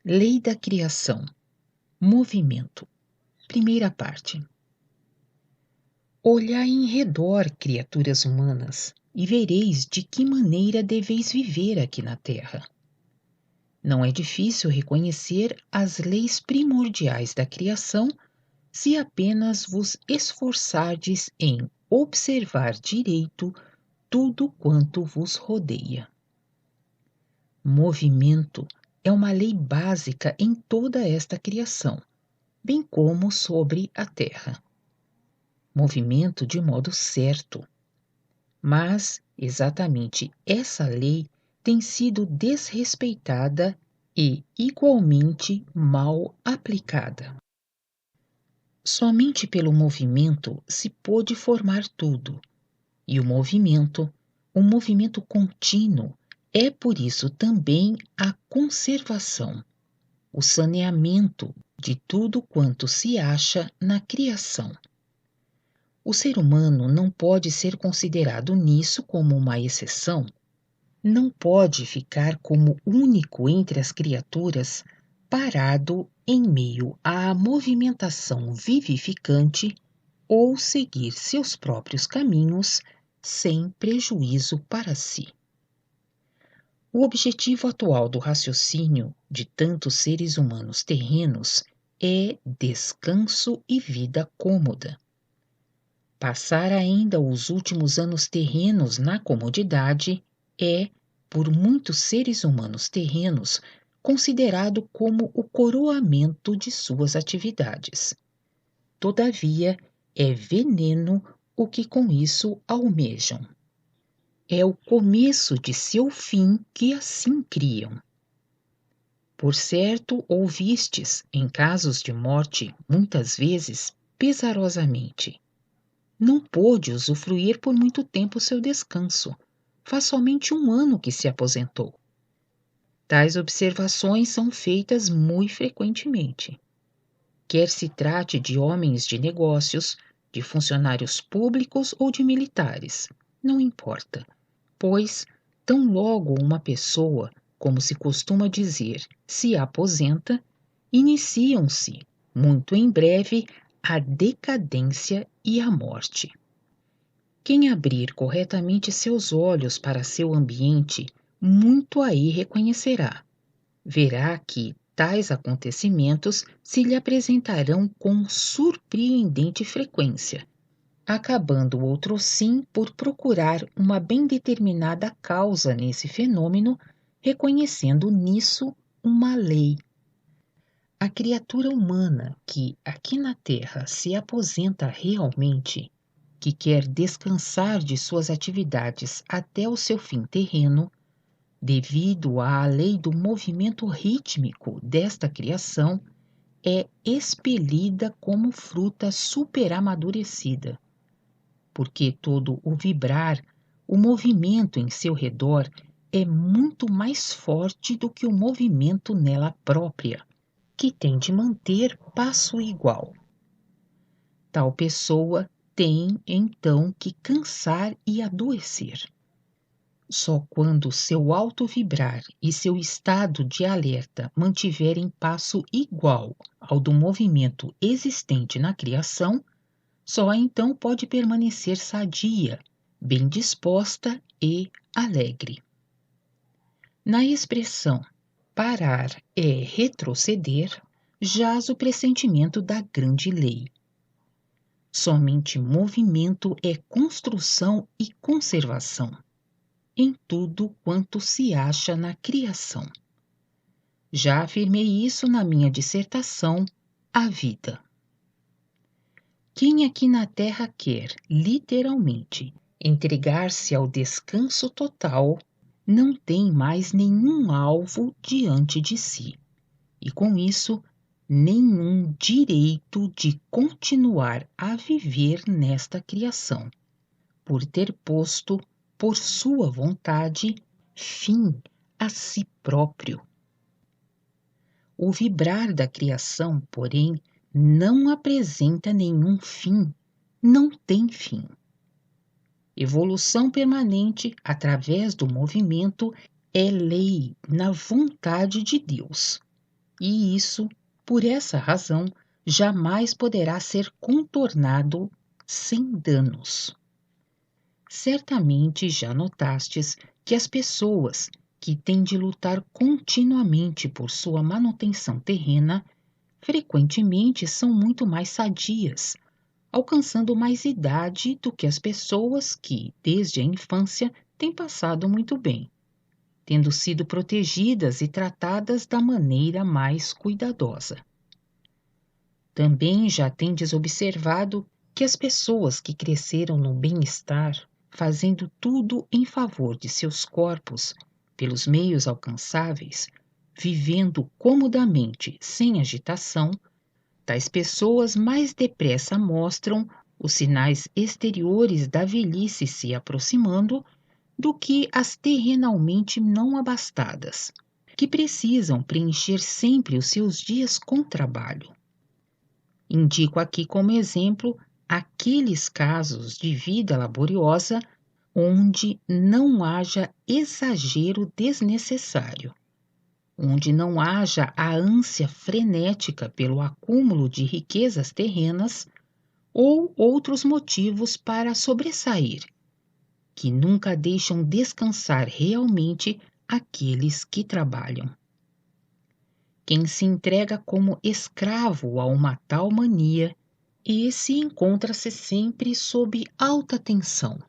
Lei da criação. Movimento. Primeira parte. Olhai em redor, criaturas humanas, e vereis de que maneira deveis viver aqui na terra. Não é difícil reconhecer as leis primordiais da criação se apenas vos esforçardes em observar direito tudo quanto vos rodeia. Movimento é uma lei básica em toda esta criação, bem como sobre a terra. Movimento de modo certo. Mas exatamente essa lei tem sido desrespeitada e igualmente mal aplicada. Somente pelo movimento se pôde formar tudo, e o movimento contínuo, é por isso também a conservação, o saneamento de tudo quanto se acha na criação. O ser humano não pode ser considerado nisso como uma exceção, não pode ficar como único entre as criaturas, parado em meio à movimentação vivificante ou seguir seus próprios caminhos sem prejuízo para si. O objetivo atual do raciocínio de tantos seres humanos terrenos é descanso e vida cômoda. Passar ainda os últimos anos terrenos na comodidade é, por muitos seres humanos terrenos, considerado como o coroamento de suas atividades. Todavia, é veneno o que com isso almejam. É o começo de seu fim que assim criam. Por certo, ouvistes, em casos de morte, muitas vezes, pesarosamente: não pôde usufruir por muito tempo seu descanso. Faz somente 1 ano que se aposentou. Tais observações são feitas muito frequentemente. Quer se trate de homens de negócios, de funcionários públicos ou de militares, não importa, pois, tão logo uma pessoa, como se costuma dizer, se aposenta, iniciam-se, muito em breve, a decadência e a morte. Quem abrir corretamente seus olhos para seu ambiente, muito aí reconhecerá. Verá que tais acontecimentos se lhe apresentarão com surpreendente frequência, acabando outrossim por procurar uma bem determinada causa nesse fenômeno, reconhecendo nisso uma lei. A criatura humana que aqui na Terra se aposenta realmente, que quer descansar de suas atividades até o seu fim terreno, devido à lei do movimento rítmico desta criação, é expelida como fruta superamadurecida, porque todo o vibrar, o movimento em seu redor é muito mais forte do que o movimento nela própria, que tem de manter passo igual. Tal pessoa tem, então, que cansar e adoecer. Só quando seu alto vibrar e seu estado de alerta mantiverem passo igual ao do movimento existente na criação, só então pode permanecer sadia, bem disposta e alegre. Na expressão parar é retroceder, jaz o pressentimento da grande lei. Somente movimento é construção e conservação, em tudo quanto se acha na criação. Já afirmei isso na minha dissertação, A Vida. Quem aqui na Terra quer, literalmente, entregar-se ao descanso total, não tem mais nenhum alvo diante de si, e com isso, nenhum direito de continuar a viver nesta criação, por ter posto, por sua vontade, fim a si próprio. O vibrar da criação, porém, não apresenta nenhum fim, não tem fim. Evolução permanente através do movimento é lei na vontade de Deus. E isso, por essa razão, jamais poderá ser contornado sem danos. Certamente já notastes que as pessoas que têm de lutar continuamente por sua manutenção terrena frequentemente são muito mais sadias, alcançando mais idade do que as pessoas que, desde a infância, têm passado muito bem, tendo sido protegidas e tratadas da maneira mais cuidadosa. Também já tendes observado que as pessoas que cresceram no bem-estar, fazendo tudo em favor de seus corpos, pelos meios alcançáveis, vivendo comodamente, sem agitação, tais pessoas mais depressa mostram os sinais exteriores da velhice se aproximando do que as terrenalmente não abastadas, que precisam preencher sempre os seus dias com trabalho. Indico aqui como exemplo aqueles casos de vida laboriosa onde não haja exagero desnecessário, onde não haja a ânsia frenética pelo acúmulo de riquezas terrenas ou outros motivos para sobressair, que nunca deixam descansar realmente aqueles que trabalham. Quem se entrega como escravo a uma tal mania, esse encontra-se sempre sob alta tensão,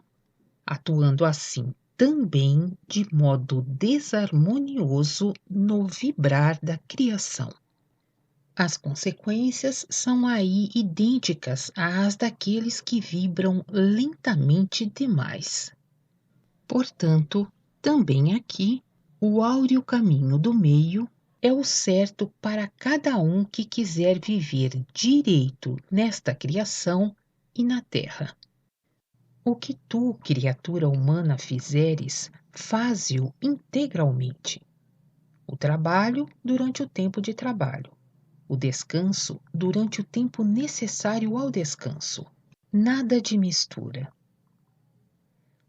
atuando assim também de modo desarmonioso no vibrar da criação. As consequências são aí idênticas às daqueles que vibram lentamente demais. Portanto, também aqui, o áureo caminho do meio é o certo para cada um que quiser viver direito nesta criação e na terra. O que tu, criatura humana, fizeres, faze-o integralmente. O trabalho durante o tempo de trabalho, o descanso durante o tempo necessário ao descanso. Nada de mistura.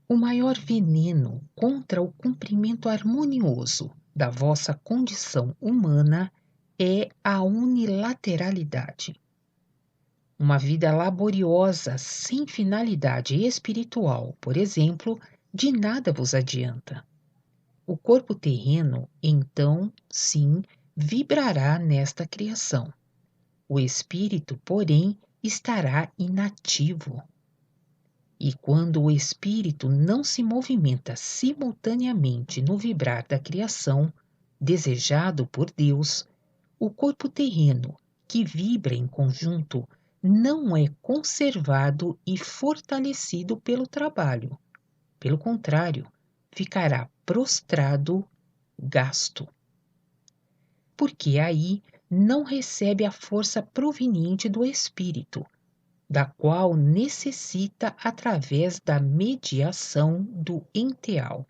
O maior veneno contra o cumprimento harmonioso da vossa condição humana é a unilateralidade. Uma vida laboriosa sem finalidade espiritual, por exemplo, de nada vos adianta. O corpo terreno, então, sim, vibrará nesta criação. O espírito, porém, estará inativo. E quando o espírito não se movimenta simultaneamente no vibrar da criação, desejado por Deus, o corpo terreno, que vibra em conjunto, não é conservado e fortalecido pelo trabalho. Pelo contrário, ficará prostrado, gasto. Porque aí não recebe a força proveniente do espírito, da qual necessita através da mediação do enteal.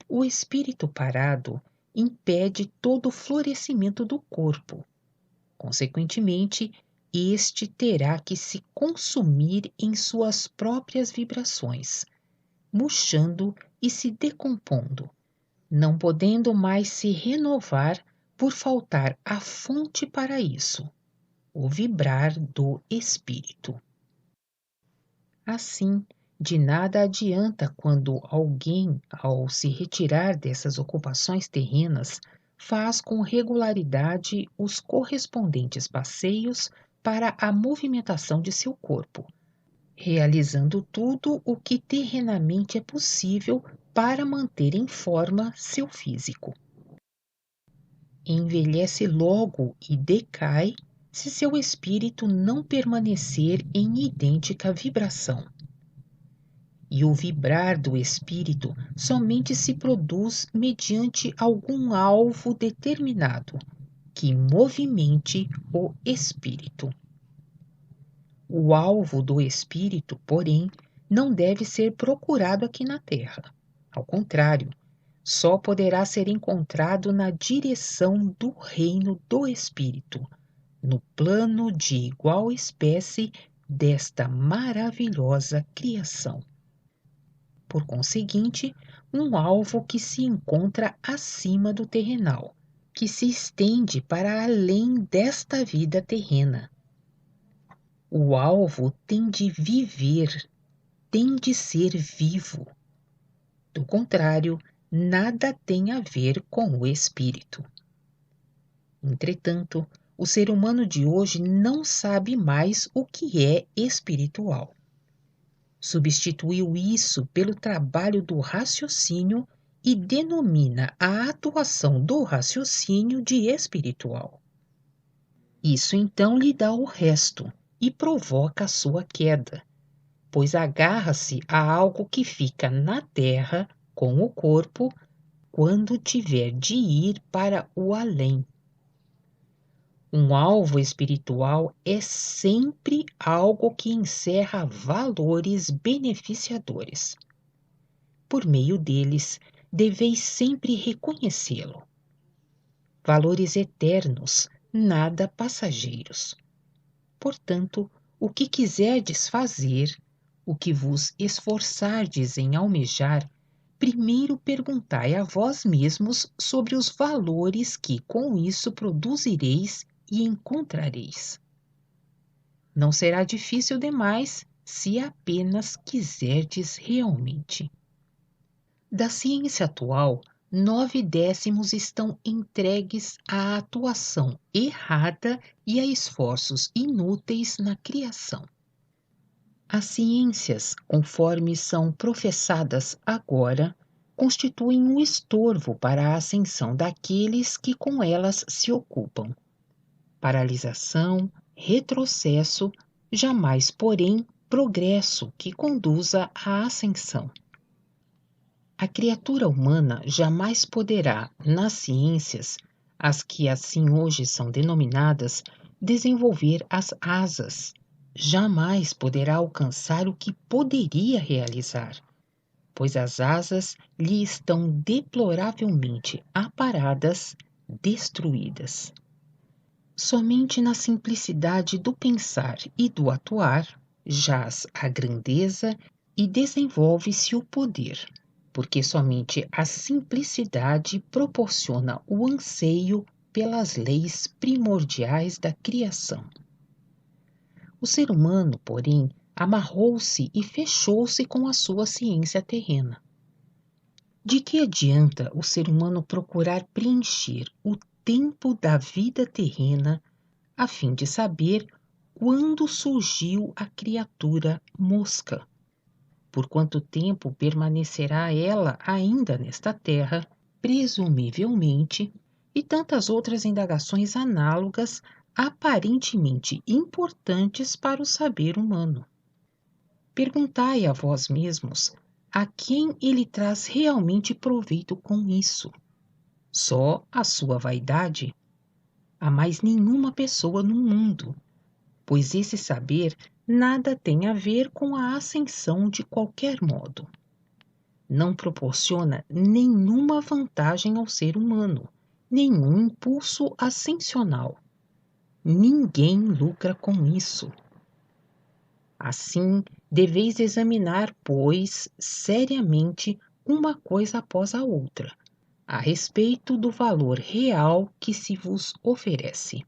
O espírito parado impede todo o florescimento do corpo. Consequentemente, este terá que se consumir em suas próprias vibrações, murchando e se decompondo, não podendo mais se renovar por faltar a fonte para isso, o vibrar do espírito. Assim, de nada adianta quando alguém, ao se retirar dessas ocupações terrenas, faz com regularidade os correspondentes passeios para a movimentação de seu corpo, realizando tudo o que terrenamente é possível para manter em forma seu físico. Envelhece logo e decai se seu espírito não permanecer em idêntica vibração. E o vibrar do espírito somente se produz mediante algum alvo determinado, que movimente o espírito. O alvo do espírito, porém, não deve ser procurado aqui na Terra. Ao contrário, só poderá ser encontrado na direção do reino do espírito, no plano de igual espécie desta maravilhosa criação. Por conseguinte, um alvo que se encontra acima do terrenal, que se estende para além desta vida terrena. O alvo tem de viver, tem de ser vivo. Do contrário, nada tem a ver com o espírito. Entretanto, o ser humano de hoje não sabe mais o que é espiritual. Substituiu isso pelo trabalho do raciocínio e denomina a atuação do raciocínio de espiritual. Isso então lhe dá o resto e provoca a sua queda, pois agarra-se a algo que fica na terra com o corpo quando tiver de ir para o além. Um alvo espiritual é sempre algo que encerra valores beneficiadores. Por meio deles, deveis sempre reconhecê-lo. Valores eternos, nada passageiros. Portanto, o que quiserdes fazer, o que vos esforçardes em almejar, primeiro perguntai a vós mesmos sobre os valores que com isso produzireis e encontrareis. Não será difícil demais se apenas quiserdes realmente. Da ciência atual, 9/10 estão entregues à atuação errada e a esforços inúteis na criação. As ciências, conforme são professadas agora, constituem um estorvo para a ascensão daqueles que com elas se ocupam. Paralisação, retrocesso, jamais, porém, progresso que conduza à ascensão. A criatura humana jamais poderá, nas ciências, as que assim hoje são denominadas, desenvolver as asas. Jamais poderá alcançar o que poderia realizar, pois as asas lhe estão deploravelmente aparadas, destruídas. Somente na simplicidade do pensar e do atuar jaz a grandeza e desenvolve-se o poder, porque somente a simplicidade proporciona o anseio pelas leis primordiais da criação. O ser humano, porém, amarrou-se e fechou-se com a sua ciência terrena. De que adianta o ser humano procurar preencher o tempo da vida terrena a fim de saber quando surgiu a criatura mosca? Por quanto tempo permanecerá ela ainda nesta terra, presumivelmente, e tantas outras indagações análogas aparentemente importantes para o saber humano. Perguntai a vós mesmos a quem ele traz realmente proveito com isso. Só a sua vaidade? A mais nenhuma pessoa no mundo, pois esse saber nada tem a ver com a ascensão de qualquer modo. Não proporciona nenhuma vantagem ao ser humano, nenhum impulso ascensional. Ninguém lucra com isso. Assim, deveis examinar, pois, seriamente uma coisa após a outra, a respeito do valor real que se vos oferece.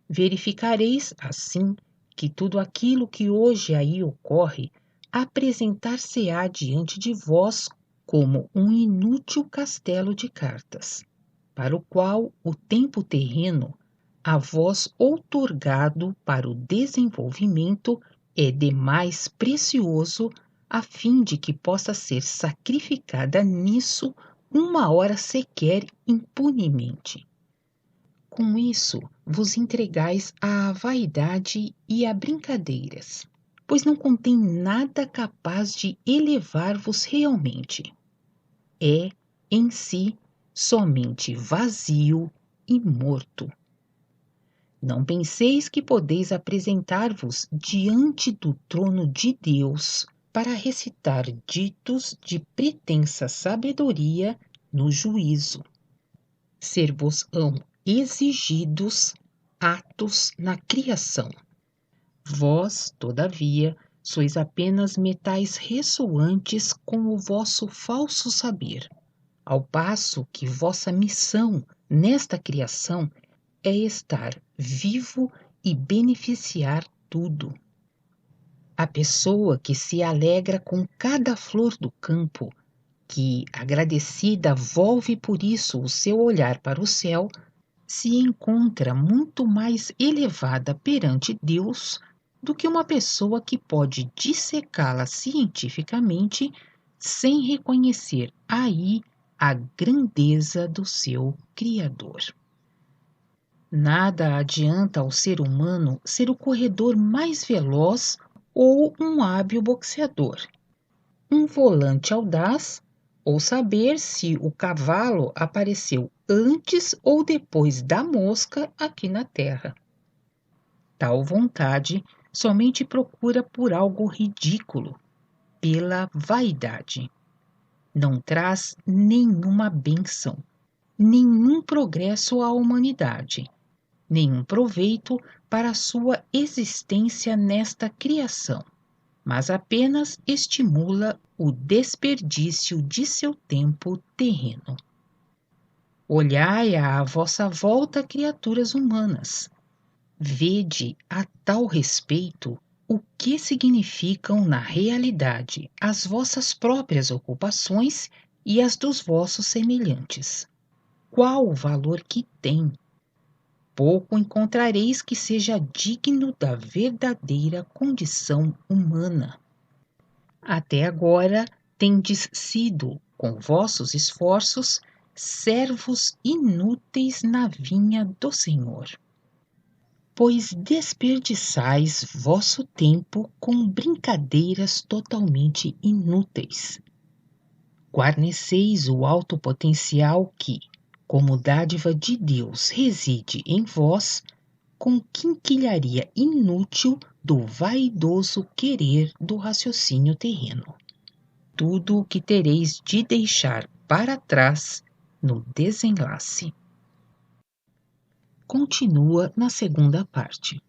Verificareis, assim, que tudo aquilo que hoje aí ocorre apresentar-se-á diante de vós como um inútil castelo de cartas, para o qual o tempo terreno, a vós outorgado para o desenvolvimento, é demais precioso a fim de que possa ser sacrificada nisso uma hora sequer impunemente. Com isso, vos entregais à vaidade e a brincadeiras, pois não contém nada capaz de elevar-vos realmente. É, em si, somente vazio e morto. Não penseis que podeis apresentar-vos diante do trono de Deus para recitar ditos de pretensa sabedoria no juízo. Ser-vos-ão exigidos atos na criação. Vós, todavia, sois apenas metais ressoantes com o vosso falso saber, ao passo que vossa missão nesta criação é estar vivo e beneficiar tudo. A pessoa que se alegra com cada flor do campo, que, agradecida, volve por isso o seu olhar para o céu, se encontra muito mais elevada perante Deus do que uma pessoa que pode dissecá-la cientificamente sem reconhecer aí a grandeza do seu Criador. Nada adianta ao ser humano ser o corredor mais veloz ou um hábil boxeador, um volante audaz ou saber se o cavalo apareceu antes ou depois da mosca aqui na terra. Tal vontade somente procura por algo ridículo, pela vaidade. Não traz nenhuma bênção, nenhum progresso à humanidade, nenhum proveito para a sua existência nesta criação, mas apenas estimula o desperdício de seu tempo terreno. Olhai à vossa volta, criaturas humanas. Vede a tal respeito o que significam na realidade as vossas próprias ocupações e as dos vossos semelhantes. Qual o valor que tem? Pouco encontrareis que seja digno da verdadeira condição humana. Até agora tendes sido, com vossos esforços, servos inúteis na vinha do Senhor, pois desperdiçais vosso tempo com brincadeiras totalmente inúteis. Guarneceis o alto potencial que, como dádiva de Deus, reside em vós, com quinquilharia inútil do vaidoso querer do raciocínio terreno. Tudo o que tereis de deixar para trás no desenlace. Continua na segunda parte.